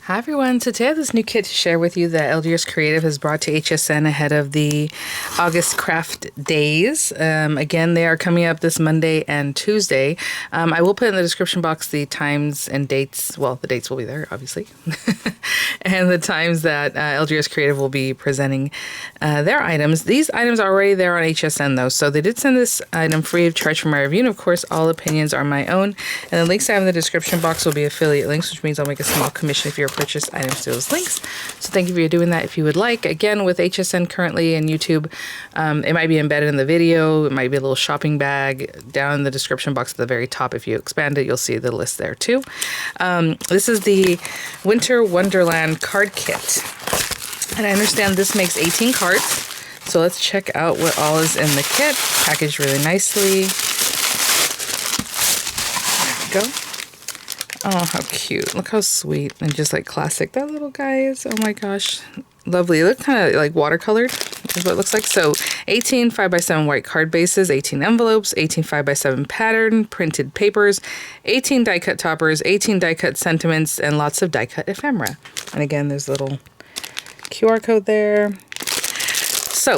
Hi everyone, so today I have this new kit to share with you that LDRS Creative has brought to HSN ahead of the August craft days. Again, they are coming up this Monday and Tuesday. I will put in the description box the times and dates. Well, the dates will be there, obviously. And the times that LDRS Creative will be presenting their items. These items are already there on HSN though, so they did send this item free of charge for my review. And of course, all opinions are my own. And the links I have in the description box will be affiliate links, which means I'll make a small commission if you're purchase items to those links. So thank you for doing that if you would like. Again, with HSN currently and YouTube, it might be embedded in the video. It might be a little shopping bag down in the description box at the very top. If you expand it, you'll see the list there too. This is the Winter Wonderland card kit. And I understand this makes 18 cards. So let's check out what all is in the kit. Packaged really nicely. There we go. Oh, how cute. Look how sweet and just like classic that little guy is. Oh my gosh. Lovely. It looks kind of like watercolored is what it looks like. So 18 5x7 white card bases, 18 envelopes, 18 5x7 pattern, printed papers, 18 die cut toppers, 18 die cut sentiments, and lots of die cut ephemera. And again, there's a little QR code there. So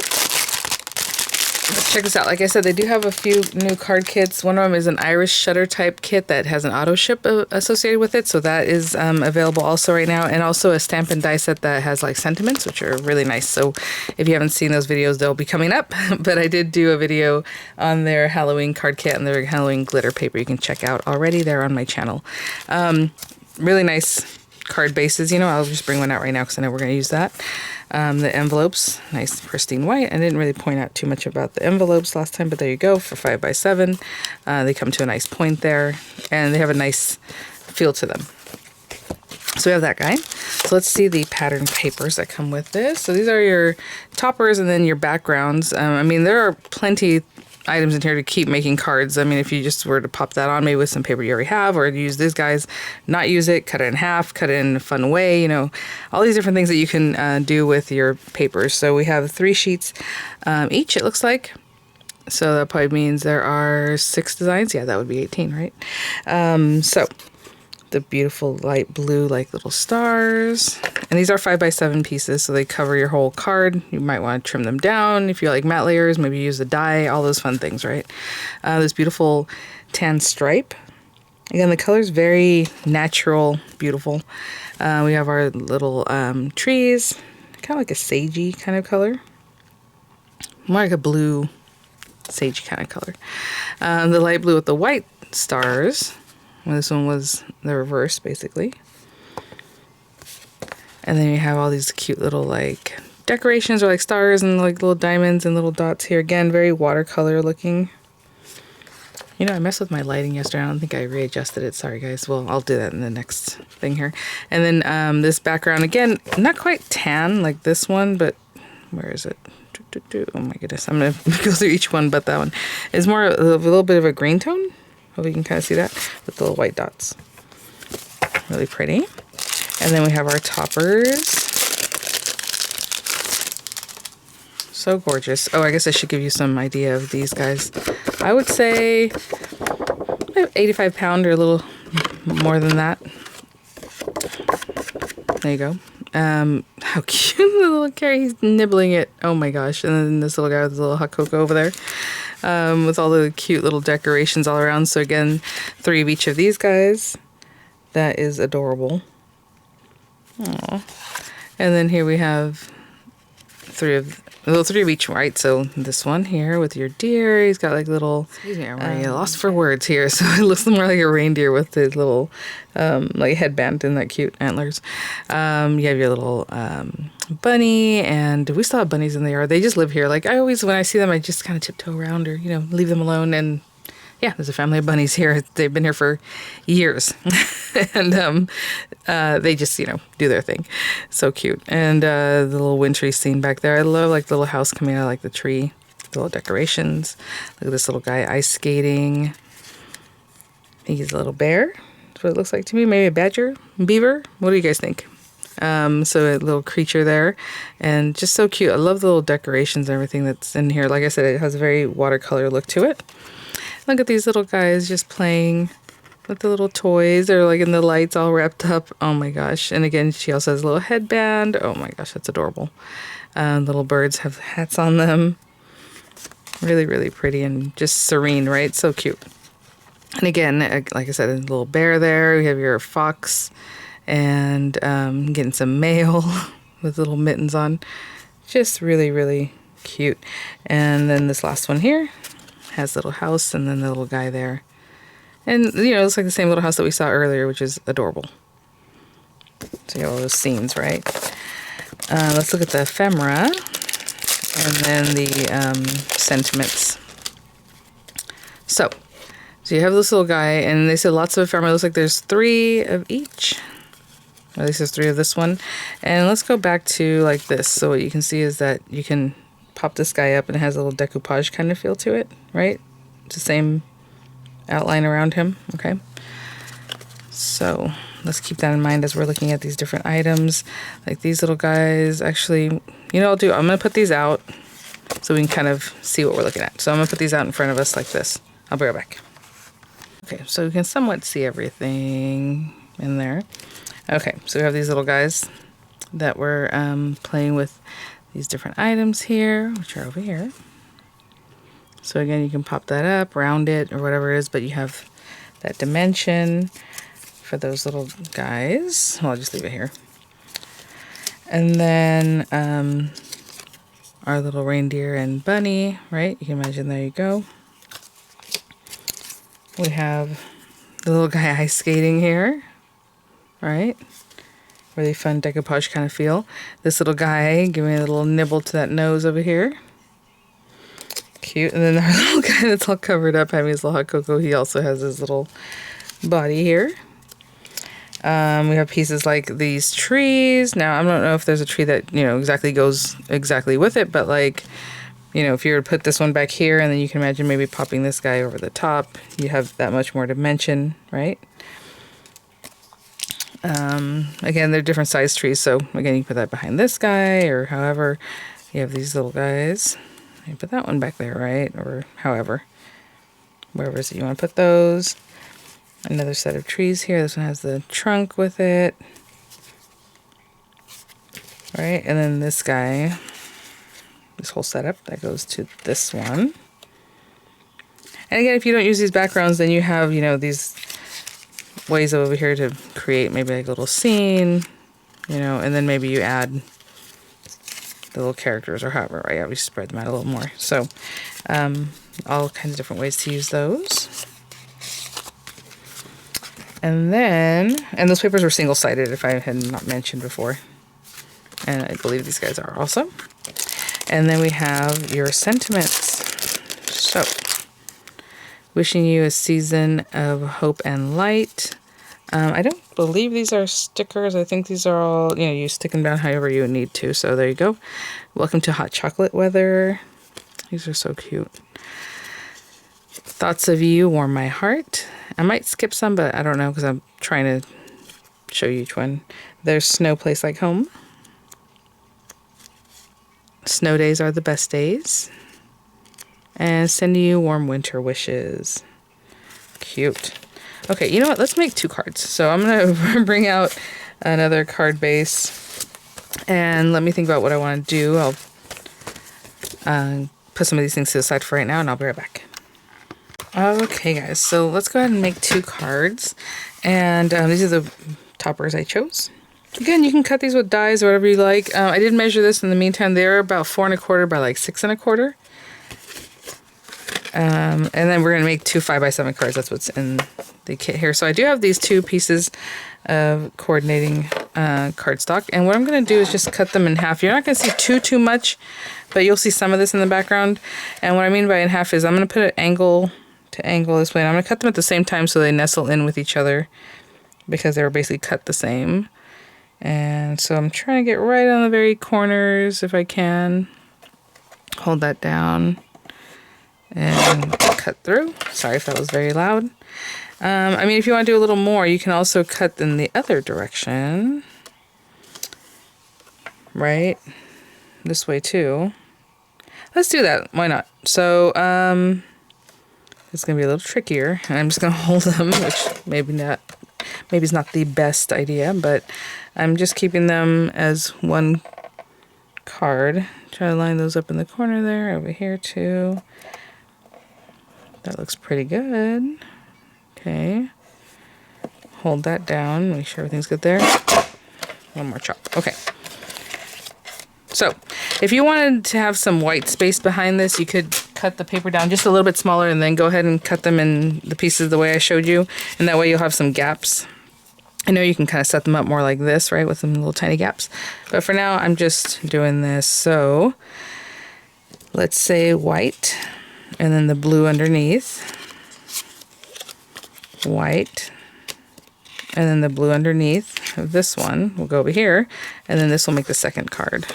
let's check this out. Like I said, they do have a few new card kits. One of them is an iris shutter type kit that has an auto ship associated with it. So that is available also right now. And also a stamp and die set that has like sentiments, which are really nice. So if you haven't seen those videos, they'll be coming up. But I did do a video on their Halloween card kit and their Halloween glitter paper you can check out already there on my channel. Really nice card bases. You know, I'll just bring one out right now because I know we're going to use that. The envelopes, nice pristine white. I didn't really point out too much about the envelopes last time, but there you go for 5x7. They come to a nice point there, and they have a nice feel to them. So we have that guy. So let's see the pattern papers that come with this. So these are your toppers and then your backgrounds. I mean, there are plenty items in here to keep making cards. I mean, if you just were to pop that on maybe with some paper you already have, or use these guys, not use it, cut it in half, cut it in a fun way, you know, all these different things that you can do with your papers. So we have 3 sheets each, it looks like. So that probably means there are 6 designs. Yeah, that would be 18, right? So the beautiful light blue, like little stars. And these are 5x7 pieces, so they cover your whole card. You might want to trim them down if you like matte layers, maybe use a die, all those fun things, right? This beautiful tan stripe. Again, the color's very natural, beautiful. We have our little trees, kind of like a sagey kind of color. More like a blue, sagey kind of color. The light blue with the white stars. Well, this one was the reverse, basically. And then you have all these cute little like decorations or like stars and like little diamonds and little dots here. Again, very watercolor looking. You know, I messed with my lighting yesterday. I don't think I readjusted it. Sorry, guys. Well, I'll do that in the next thing here. And then this background, again, not quite tan like this one, but where is it? Oh my goodness. I'm going to go through each one, but that one is more a little bit of a green tone. Hope you can kind of see that with the little white dots. Really pretty. And then we have our toppers. So gorgeous. Oh, I guess I should give you some idea of these guys. I would say 85 pound or a little more than that. There you go. How cute the little Carrie, he's nibbling it. Oh my gosh. And then this little guy with his little hot cocoa over there. With all the cute little decorations all around. So again, 3 of each of these guys. That is adorable. Aww. And then here we have 3 of each, right? So this one here with your deer, he's got like little, excuse me, I'm already lost for words here. So it looks more like a reindeer with his little like headband and that cute antlers. You have your little bunny, and we still have bunnies in the yard. They just live here. Like I always, when I see them, I just kind of tiptoe around or, you know, leave them alone. And yeah, there's a family of bunnies here. They've been here for years. And they just, you know, do their thing. So cute. And the little wintry scene back there. I love like the little house coming out of like the tree. The little decorations. Look at this little guy ice skating. I think he's a little bear. That's what it looks like to me. Maybe a badger? Beaver? What do you guys think? So a little creature there. And just so cute. I love the little decorations and everything that's in here. Like I said, it has a very watercolor look to it. Look at these little guys just playing. with the little toys. They're like in the lights all wrapped up. Oh my gosh. And again, she also has a little headband. Oh my gosh, that's adorable. Little birds have hats on them. Really, really pretty and just serene, right? So cute. And again, like I said, a little bear there. We have your fox and getting some mail with little mittens on. Just really, really cute. And then this last one here has a little house and then the little guy there. And, you know, it's like the same little house that we saw earlier, which is adorable. So you have all those scenes, right? Let's look at the ephemera and then the sentiments. So you have this little guy, and they said lots of ephemera. It looks like there's 3 of each. Or at least there's 3 of this one. And let's go back to like this. So what you can see is that you can pop this guy up and it has a little decoupage kind of feel to it, right? It's the same outline around him, okay? So let's keep that in mind as we're looking at these different items. Like these little guys, actually, you know what I'll do? I'm going to put these out so we can kind of see what we're looking at. So I'm going to put these out in front of us like this. I'll be right back. Okay, so we can somewhat see everything in there. Okay, so we have these little guys that we're playing with these different items here, which are over here. So again, you can pop that up, round it, or whatever it is, but you have that dimension for those little guys. Well, I'll just leave it here. And then our little reindeer and bunny, right? You can imagine, there you go. We have the little guy ice skating here, right? Really fun decoupage kind of feel. This little guy giving a little nibble to that nose over here. Cute. And then our little guy that's all covered up having his little hot cocoa. He also has his little body here. We have pieces like these trees. Now, I don't know if there's a tree that, you know, exactly goes exactly with it, but like, you know, if you were to put this one back here and then you can imagine maybe popping this guy over the top, you have that much more dimension, right? Again, they're different size trees, so again, you can put that behind this guy, or however. You have these little guys. You put that one back there, right? Or however, wherever it is that you want to put those. Another set of trees here. This one has the trunk with it, right? And then this guy, this whole setup that goes to this one. And again, if you don't use these backgrounds, then you have, you know, these ways over here to create maybe like a little scene, you know, and then maybe you add the little characters or however, right? Yeah, we spread them out a little more. So all kinds of different ways to use those. And then, and those papers were single-sided if I had not mentioned before. And I believe these guys are also. And then we have your sentiments. So, wishing you a season of hope and light. I don't believe these are stickers. I think these are all, you know, you stick them down however you need to. So there you go. Welcome to hot chocolate weather. These are so cute. Thoughts of you warm my heart. I might skip some, but I don't know because I'm trying to show you each one. There's snow place like home. Snow days are the best days. And sending you warm winter wishes. Cute. Okay, you know what? Let's make 2 cards. So I'm going to bring out another card base. And let me think about what I want to do. I'll put some of these things to the side for right now, and I'll be right back. Okay, guys. So let's go ahead and make 2 cards. And these are the toppers I chose. Again, you can cut these with dies or whatever you like. I did measure this in the meantime. They're about 4 1/4 by like 6 1/4. And then we're going to make 2 5x7 cards. That's what's in the kit here. So I do have these 2 pieces of coordinating cardstock. And what I'm going to do is just cut them in half. You're not going to see too much, but you'll see some of this in the background. And what I mean by in half is I'm going to put it angle to angle this way. And I'm going to cut them at the same time so they nestle in with each other because they were basically cut the same. And so I'm trying to get right on the very corners if I can. Hold that down. And cut through. Sorry if that was very loud. I mean, if you want to do a little more, you can also cut in the other direction. Right? This way too. Let's do that. Why not? So, it's gonna be a little trickier. And I'm just gonna hold them, which maybe is not the best idea, but I'm just keeping them as one card. Try to line those up in the corner there, over here too. That looks pretty good. Okay. Hold that down, make sure everything's good there. One more chop. Okay. So, if you wanted to have some white space behind this, you could cut the paper down just a little bit smaller and then go ahead and cut them in the pieces the way I showed you. And that way you'll have some gaps. I know you can kind of set them up more like this, right, with some little tiny gaps. But for now, I'm just doing this. So, let's say white, and then the blue underneath. White, and then the blue underneath of this one will go over here, and then this will make the second card.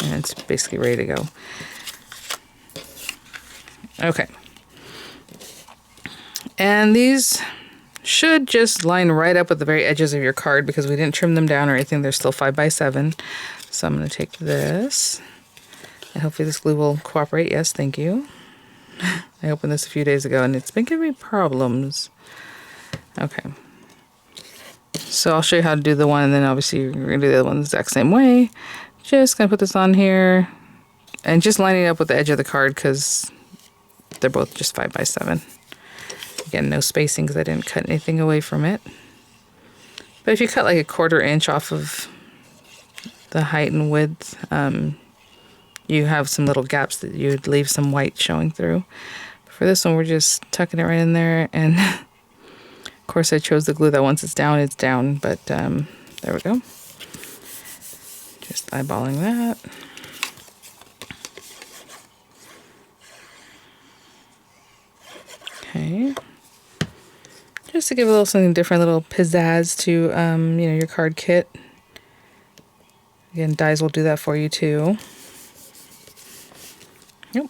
And it's basically ready to go. Okay. And these should just line right up with the very edges of your card because we didn't trim them down or anything. They're still 5 by 7. So I'm going to take this, and hopefully this glue will cooperate. Yes, thank you. I opened this a few days ago and it's been giving me problems. Okay. So I'll show you how to do the one, and then obviously you're going to do the other one the exact same way. Just going to put this on here and just lining it up with the edge of the card because they're both just 5 by 7. Again, no spacing because I didn't cut anything away from it. But if you cut like a 1/4 inch off of the height and width, you have some little gaps that you'd leave some white showing through. For this one, we're just tucking it right in there, and of course I chose the glue that once it's down, but there we go. Just eyeballing that. Okay. Just to give a little something different, a little pizzazz to you know, your card kit. Again, dies will do that for you too. Yep.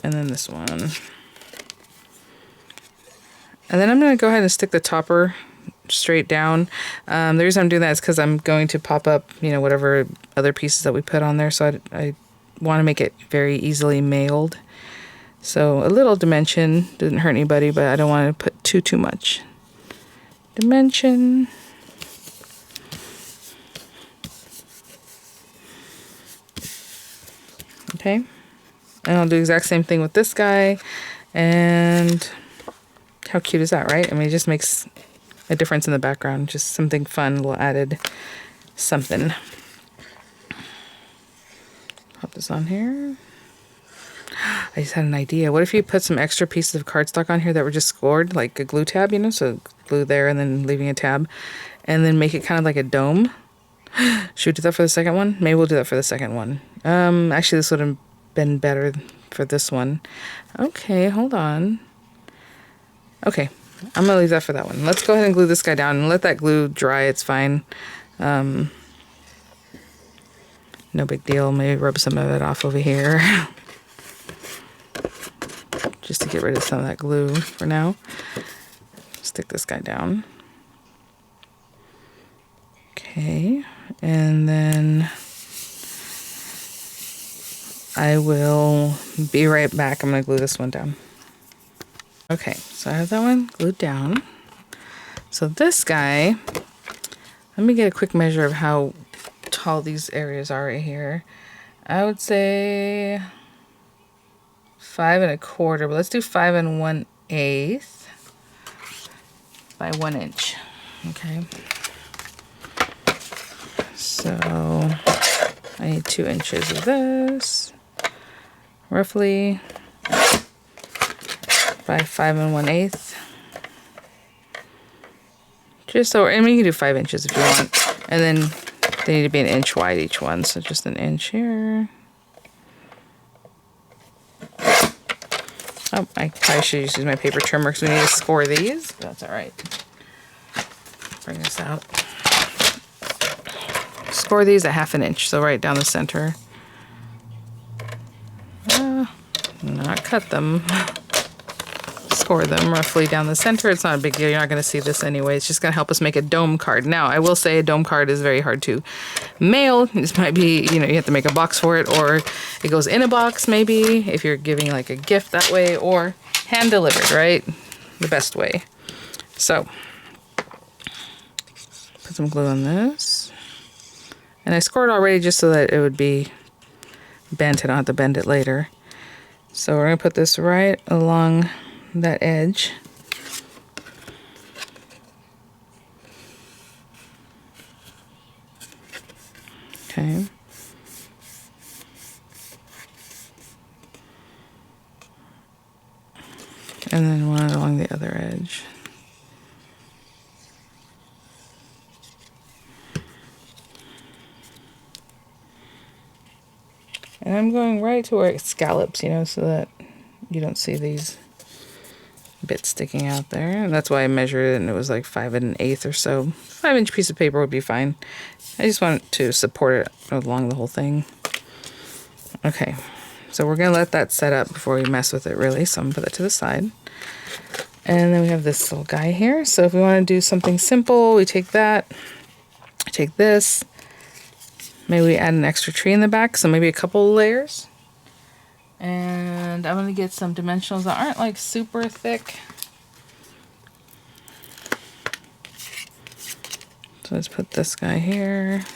And then this one. And then I'm going to go ahead and stick the topper straight down. The reason I'm doing that is because I'm going to pop up, you know, whatever other pieces that we put on there. So I want to make it very easily mailed. So a little dimension doesn't hurt anybody, but I don't want to put too much dimension. Okay. And I'll do the exact same thing with this guy. And how cute is that, right? I mean, it just makes a difference in the background. Just something fun, a little added something. Pop this on here. I just had an idea. What if you put some extra pieces of cardstock on here that were just scored, like a glue tab, you know? So glue there and then leaving a tab. And then make it kind of like a dome. Should we do that for the second one? Maybe we'll do that for the second one. Actually, this would have been better for this one. Okay, hold on. Okay, I'm gonna leave that for that one. Let's go ahead and glue this guy down and let that glue dry. It's fine. No big deal. Maybe rub some of it off over here. Just to get rid of some of that glue for now. Stick this guy down. Okay, and then I will be right back. I'm going to glue this one down. Okay, so I have that one glued down. So this guy, let me get a quick measure of how tall these areas are right here. I would say 5 1/4, but let's do 5 1/8 by 1 inch. Okay. So I need 2 inches of this, roughly, by 5 1/8. Just so, I mean, you can do 5 inches if you want, and then they need to be an inch wide each one, so just an inch here. Oh, I probably should use my paper trimmer because we need to score these, but that's all right. Bring this out. Score these at 1/2 inch, so right down the center. Not cut them. score them roughly down the center. It's not a big deal. You're not going to see this anyway. It's just going to help us make a dome card. Now, I will say a dome card is very hard to mail. This might be, you know, you have to make a box for it, or it goes in a box maybe if you're giving like a gift that way, or hand delivered, right? The best way. So, put some glue on this. And I scored already just so that it would be bent. I don't have to bend it later. So we're going to put this right along that edge. Okay. And then one along the other edge. And I'm going right to where it scallops, you know, so that you don't see these bits sticking out there. And that's why I measured it, and it was like 5 1/8 or so. 5-inch piece of paper would be fine. I just want to support it along the whole thing. Okay, so we're going to let that set up before we mess with it, really. So I'm going to put that to the side. And then we have this little guy here. So if we want to do something simple, we take that, take this. Maybe we add an extra tree in the back, so maybe a couple of layers. And I'm going to get some dimensionals that aren't like super thick. So let's put this guy here.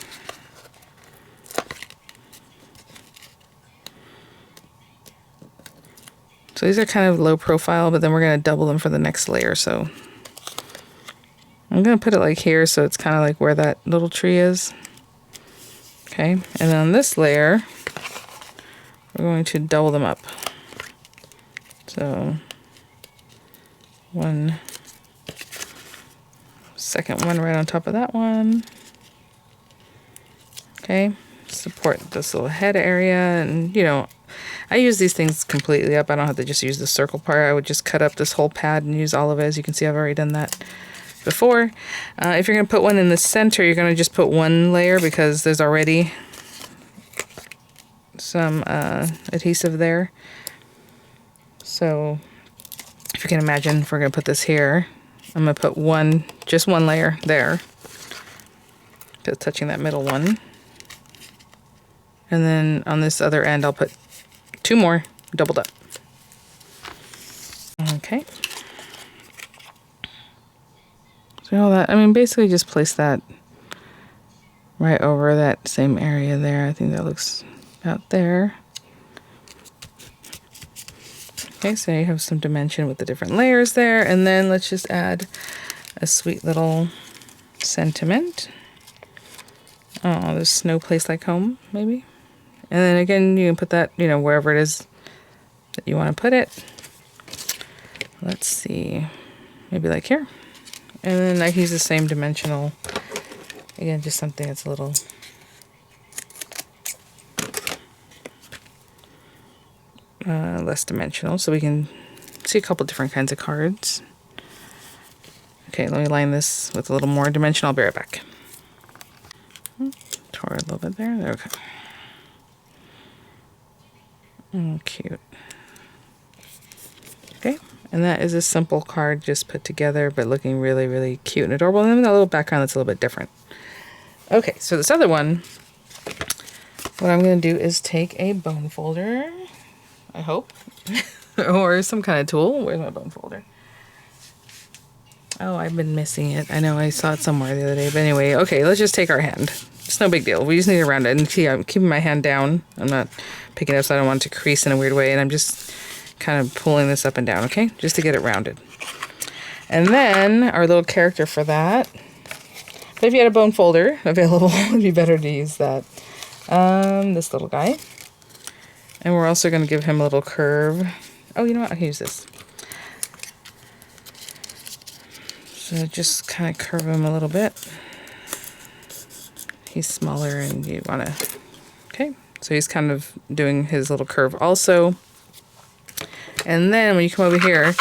So these are kind of low profile, but then we're going to double them for the next layer. So I'm going to put it like here, so it's kind of like where that little tree is. Okay, and then on this layer, we're going to double them up. So, one second one right on top of that one. Okay, support this little head area, and you know, I use these things completely up. I don't have to just use the circle part. I would just cut up this whole pad and use all of it. As you can see, I've already done that before. If you're going to put one in the center, you're going to just put one layer because there's already some adhesive there. So if you can imagine, if we're going to put this here, I'm going to put just one layer there, just touching that middle one. And then on this other end, I'll put 2 more doubled up. Okay. So all that, I mean, basically just place that right over that same area there. I think that looks about there. Okay, so you have some dimension with the different layers there. And then let's just add a sweet little sentiment. Oh, there's snow place like home, maybe. And then again, you can put that, you know, wherever it is that you want to put it. Let's see, maybe like here. And then I can use the same dimensional, again, just something that's a little less dimensional, so we can see a couple different kinds of cards. Okay, let me line this with a little more dimension. I'll be right back. Tore a little bit there. Okay. Oh, cute. Okay, and that is a simple card just put together, but looking really, really cute and adorable. And then that little background that's a little bit different. Okay, so this other one, what I'm going to do is take a bone folder, I hope, or some kind of tool. Where's my bone folder? Oh, I've been missing it. I know I saw it somewhere the other day, but anyway, okay, let's just take our hand. It's no big deal. We just need to round it. And see, I'm keeping my hand down. I'm not picking it up so I don't want it to crease in a weird way, and I'm just kind of pulling this up and down, okay? Just to get it rounded. And then our little character for that. But if you had a bone folder available, it'd be better to use that. This little guy. And we're also going to give him a little curve. Oh, you know what? I can use this. So just kind of curve him a little bit. He's smaller and you want to... Okay, so he's kind of doing his little curve also. And then when you come over here,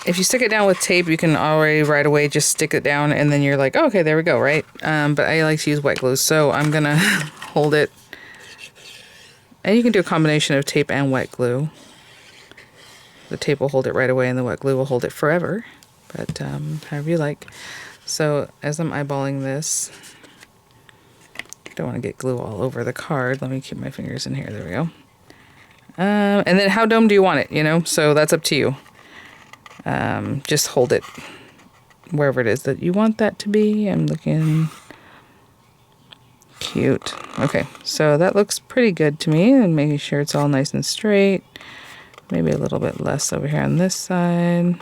if you stick it down with tape, you can already right away just stick it down and then you're like, oh, okay, there we go, right? But I like to use wet glue, so I'm going to hold it. And you can do a combination of tape and wet glue. the tape will hold it right away and the wet glue will hold it forever, but however you like. So as I'm eyeballing this, don't want to get glue all over the card. Let me keep my fingers in here. There we go. And then how domed do you want it, you know? So that's up to you. Just hold it wherever it is that you want that to be. I'm looking cute. Okay, so that looks pretty good to me, and making sure it's all nice and straight. Maybe a little bit less over here on this side.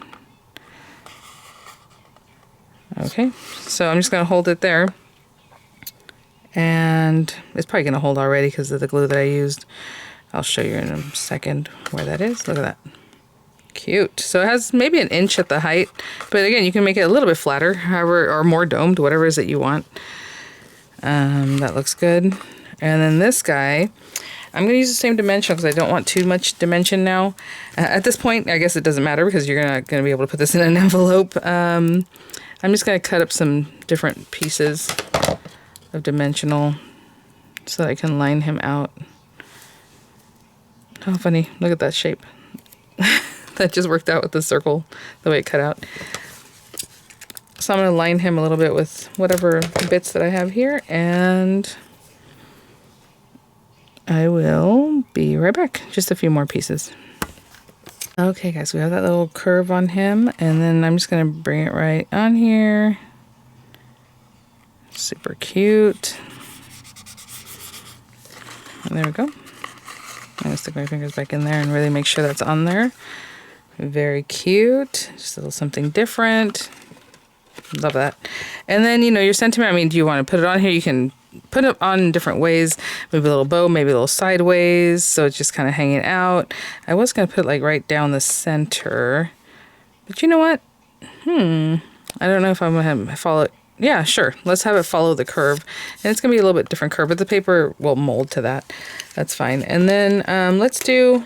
Okay, so I'm just going to hold it there. And it's probably going to hold already because of the glue that I used. I'll show you in a second where that is. Look at that. Cute. So it has maybe an inch at the height, but again, you can make it a little bit flatter, however, or more domed, whatever it is that you want. That looks good. And then this guy, I'm going to use the same dimension because I don't want too much dimension now. At this point, I guess it doesn't matter because you're not going to be able to put this in an envelope. I'm just going to cut up some different pieces of dimensional so that I can line him out. How funny. Look at that shape. That just worked out with the circle, the way it cut out. So I'm going to line him a little bit with whatever bits that I have here, and I will be right back. Just a few more pieces. Okay guys, we have that little curve on him, and then I'm just going to bring it right on here. Super cute. And there we go. I'm going to stick my fingers back in there and really make sure that's on there. Very cute. Just a little something different. Love that. And then, you know, your sentiment, I mean, do you want to put it on here? You can put it on in different ways. Maybe a little bow, maybe a little sideways, so it's just kind of hanging out. I was going to put it like right down the center. But you know what? I don't know if I'm going to follow it. Yeah, sure. Let's have it follow the curve. And it's going to be a little bit different curve, but the paper will mold to that. That's fine. And then let's do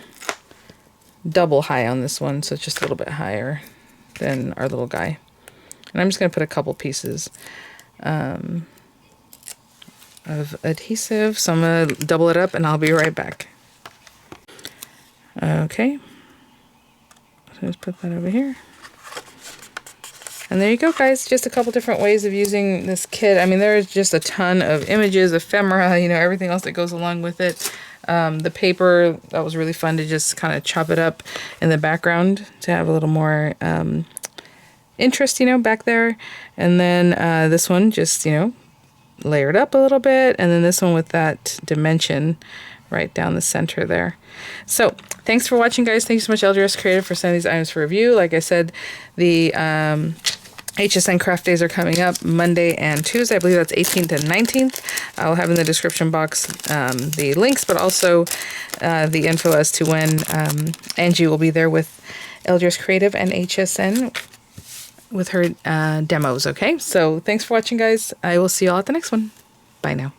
double high on this one, so it's just a little bit higher than our little guy. And I'm just going to put a couple pieces of adhesive. So I'm going to double it up and I'll be right back. Okay. So just put that over here. And there you go, guys. Just a couple different ways of using this kit. I mean, there's just a ton of images, ephemera, you know, everything else that goes along with it. The paper, that was really fun to just kind of chop it up in the background to have a little more interest, you know, back there. And then this one just, you know, layered up a little bit. And then this one with that dimension right down the center there. So thanks for watching, guys. Thank you so much, LDRS Creative, for sending these items for review. Like I said, the HSN craft days are coming up Monday and Tuesday. I believe that's 18th and 19th. I'll have in the description box the links, but also the info as to when Angie will be there with LDRS Creative and HSN with her demos, okay? So thanks for watching, guys. I will see you all at the next one. Bye now.